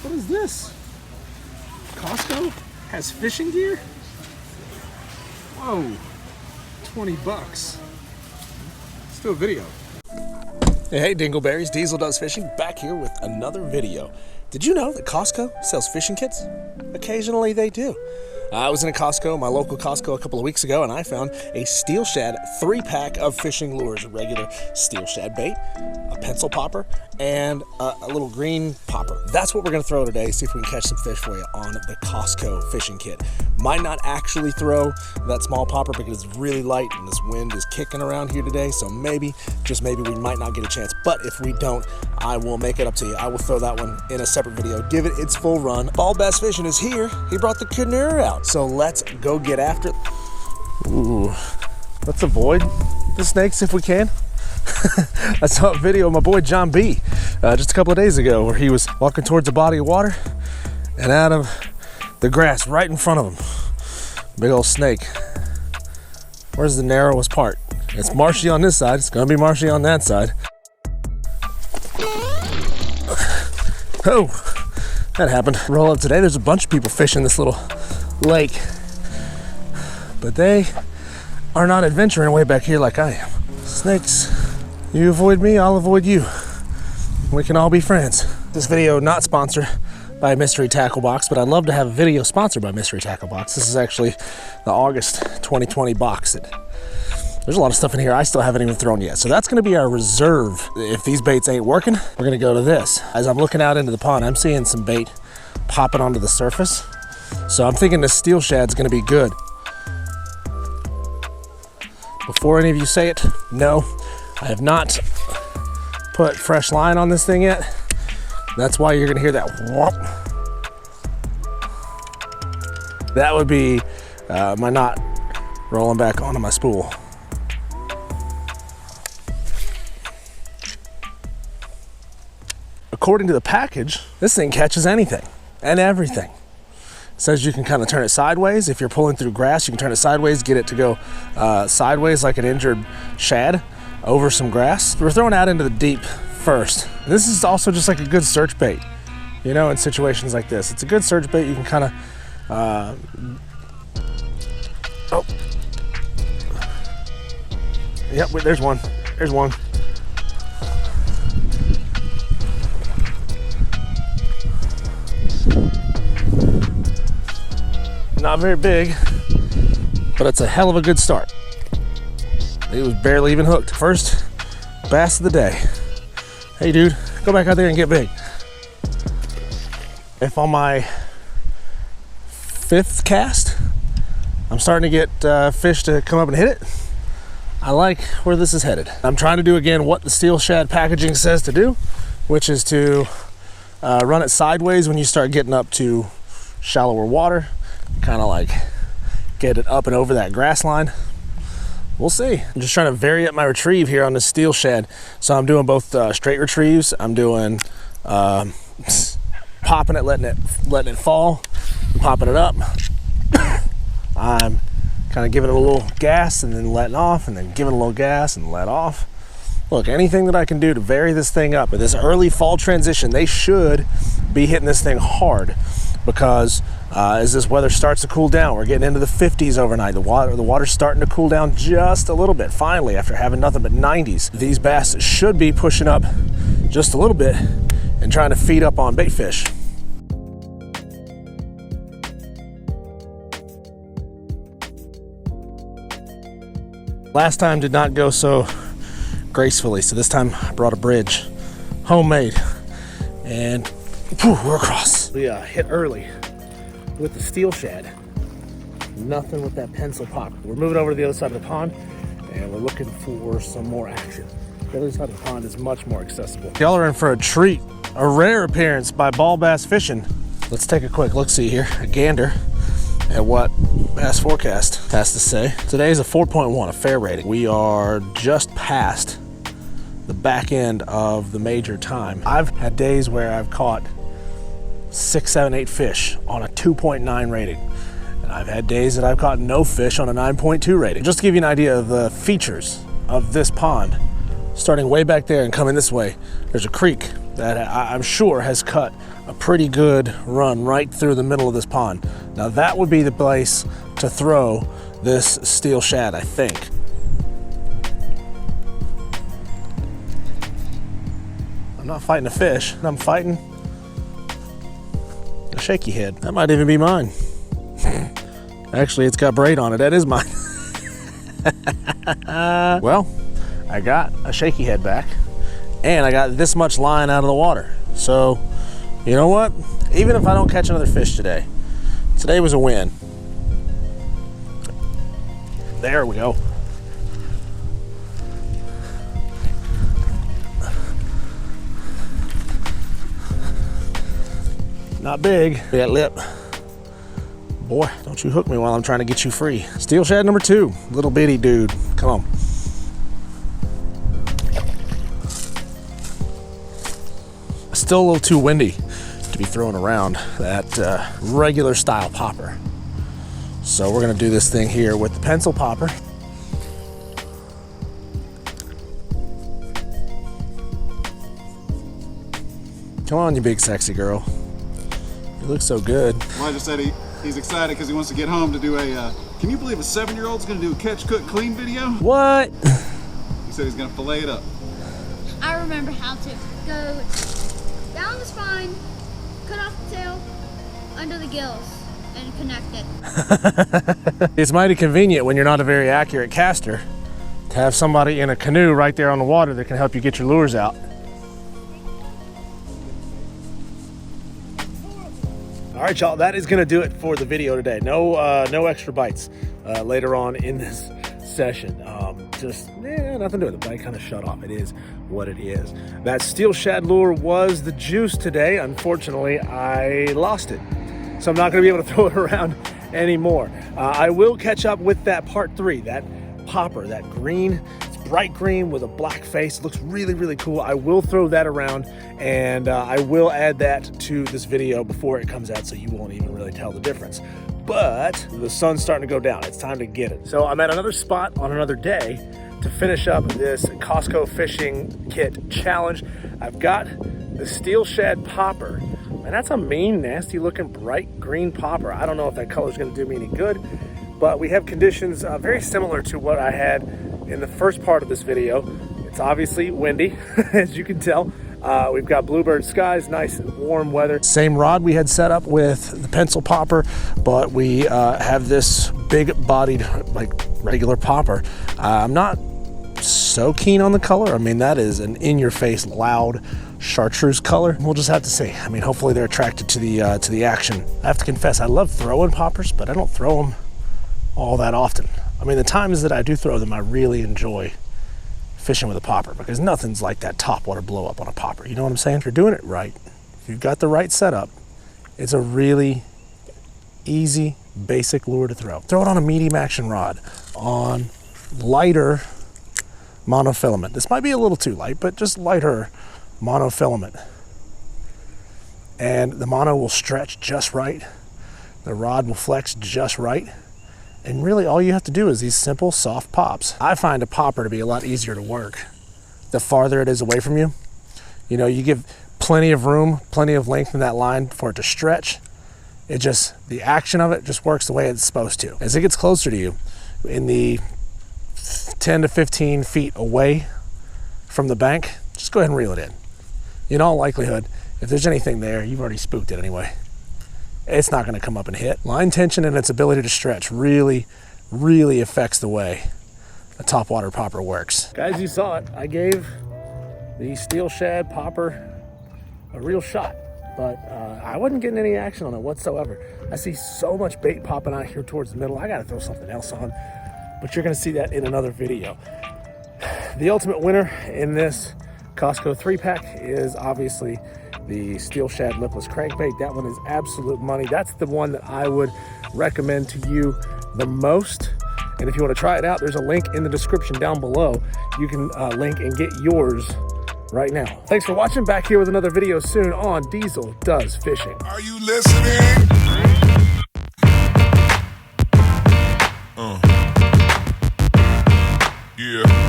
What is this? Costco has fishing gear? Whoa, 20 bucks. Let's do a video. Hey Dingleberries, Diesel Does Fishing, back here with another video. Did you know that Costco sells fishing kits? Occasionally they do. I was in a Costco, my local Costco, a couple of weeks ago, and I found a SteelShad 3-pack of fishing lures, a regular SteelShad bait, a pencil popper, and a little green popper. That's what we're gonna throw today, see if we can catch some fish for you on the Costco fishing kit. Might not actually throw that small popper because it's really light and this wind is kicking around here today, so maybe, just maybe, we might not get a chance. But if we don't, I will make it up to you. I will throw that one in a separate video, give it its full run. Ball Bass Fishing is here. He brought the canoe out. So let's go get after it. Ooh, let's avoid the snakes if we can. I saw a video of my boy John B just a couple of days ago where he was walking towards a body of water and out of the grass right in front of him, big old snake. Where's the narrowest part? It's marshy on this side, it's gonna be marshy on that side. Oh, that happened. Roll up today, there's a bunch of people fishing this little lake, but they are not adventuring way back here like I am. Snakes, you avoid me, I'll avoid you. We can all be friends. This video not sponsored by Mystery Tackle Box, but I'd love to have a video sponsored by Mystery Tackle Box. This is actually the August 2020 box. There's a lot of stuff in here I still haven't even thrown yet. So that's gonna be our reserve. If these baits ain't working, we're gonna go to this. As I'm looking out into the pond, I'm seeing some bait popping onto the surface. So I'm thinking the SteelShad's gonna be good. Before any of you say it, no, I have not put fresh line on this thing yet. That's why you're gonna hear that whomp. That would be my knot rolling back onto my spool. According to the package, this thing catches anything and everything. It says you can kind of turn it sideways. If you're pulling through grass, you can turn it sideways, get it to go sideways like an injured shad over some grass. We're throwing out into the deep first. This is also just like a good search bait, you know, in situations like this. It's a good search bait. You can kind of, oh, yep, wait, there's one, there's one. Not very big, but it's a hell of a good start. It was barely even hooked. First bass of the day. Hey dude, go back out there and get big. If on my 5th cast, I'm starting to get fish to come up and hit it, I like where this is headed. I'm trying to do again what the SteelShad packaging says to do, which is to run it sideways when you start getting up to shallower water. Kind of like get it up and over that grass line. We'll see. I'm just trying to vary up my retrieve here on the SteelShad. So I'm doing both straight retrieves. I'm doing popping it, letting it fall, popping it up. I'm kind of giving it a little gas and then letting off, and then giving a little gas and let off. Look, anything that I can do to vary this thing up. At this early fall transition, they should be hitting this thing hard, because as this weather starts to cool down, we're getting into the 50s overnight. The water's starting to cool down just a little bit, finally, after having nothing but 90s. These bass should be pushing up just a little bit and trying to feed up on bait fish. Last time did not go so gracefully, so this time I brought a bridge, homemade, and whew, we're across. We hit early with the SteelShad. Nothing with that pencil pop. We're moving over to the other side of the pond, and we're looking for some more action. The other side of the pond is much more accessible. Y'all are in for a treat. A rare appearance by Ball Bass Fishing. Let's take a quick look-see here, a gander at what Bass Forecast has to say. Today is a 4.1, a fair rating. We are just past the back end of the major time. I've had days where I've caught 6, 7, 8 fish on a 2.9 rating. And I've had days that I've caught no fish on a 9.2 rating. Just to give you an idea of the features of this pond, starting way back there and coming this way, there's a creek that I'm sure has cut a pretty good run right through the middle of this pond. Now that would be the place to throw this steel shad, I think. I'm not fighting a fish, I'm fighting a shaky head. That might even be mine. Actually, it's got braid on it, that is mine. Well, I got a shaky head back, and I got this much line out of the water. So, you know what? Even if I don't catch another fish today, today was a win. There we go. Not big. That lip. Boy, don't you hook me while I'm trying to get you free. Steel shad number 2, little bitty dude. Come on. Still a little too windy to be throwing around that regular style popper. So we're gonna do this thing here with the pencil popper. Come on, you big sexy girl. You look so good. Elijah said he's excited because he wants to get home to do a, can you believe a 7-year-old's gonna do a catch, cook, clean video? What? He said he's gonna fillet it up. I remember how to go down the spine, cut off the tail, under the gills, and connect it. It's mighty convenient when you're not a very accurate caster to have somebody in a canoe right there on the water that can help you get your lures out. All right, y'all, that is gonna do it for the video today. No extra bites later on in this session. Nothing to it. The bite kind of shut off. It is what it is. That steel shad lure was the juice today. Unfortunately, I lost it. So I'm not gonna be able to throw it around anymore. I will catch up with that part 3, that popper, that green. It's bright green with a black face. It looks really, really cool. I will throw that around, and I will add that to this video before it comes out so you won't even really tell the difference. But the sun's starting to go down. It's time to get it. So I'm at another spot on another day to finish up this Costco fishing kit challenge. I've got the steel shad popper, and that's a mean, nasty looking bright green popper. I don't know if that color is gonna do me any good, but we have conditions very similar to what I had in the first part of this video. It's obviously windy, as you can tell. We've got bluebird skies, nice warm weather. Same rod we had set up with the pencil popper, but we have this big bodied, like regular popper. I'm not so keen on the color. I mean, that is an in-your-face, loud chartreuse color. We'll just have to see. I mean, hopefully they're attracted to the action. I have to confess, I love throwing poppers, but I don't throw them all that often. I mean, the times that I do throw them, I really enjoy fishing with a popper, because nothing's like that topwater blow up on a popper. You know what I'm saying? If you're doing it right, if you've got the right setup, it's a really easy, basic lure to throw. Throw it on a medium action rod, on lighter monofilament. This might be a little too light, but just lighter monofilament. And the mono will stretch just right. The rod will flex just right. And really all you have to do is these simple, soft pops. I find a popper to be a lot easier to work the farther it is away from you. You know, you give plenty of room, plenty of length in that line for it to stretch. It just, the action of it just works the way it's supposed to. As it gets closer to you, in the 10 to 15 feet away from the bank, just go ahead and reel it in. In all likelihood, if there's anything there, you've already spooked it anyway. It's not gonna come up and hit. Line tension and its ability to stretch really, really affects the way a topwater popper works. Guys, you saw it. I gave the steel shad popper a real shot, but I wasn't getting any action on it whatsoever. I see so much bait popping out here towards the middle. I gotta throw something else on, but you're gonna see that in another video. The ultimate winner in this Costco 3-pack is obviously the SteelShad Lipless Crankbait. That one is absolute money. That's the one that I would recommend to you the most. And if you want to try it out, there's a link in the description down below. You can link and get yours right now. Thanks for watching. Back here with another video soon on Diesel Does Fishing. Are you listening? Yeah.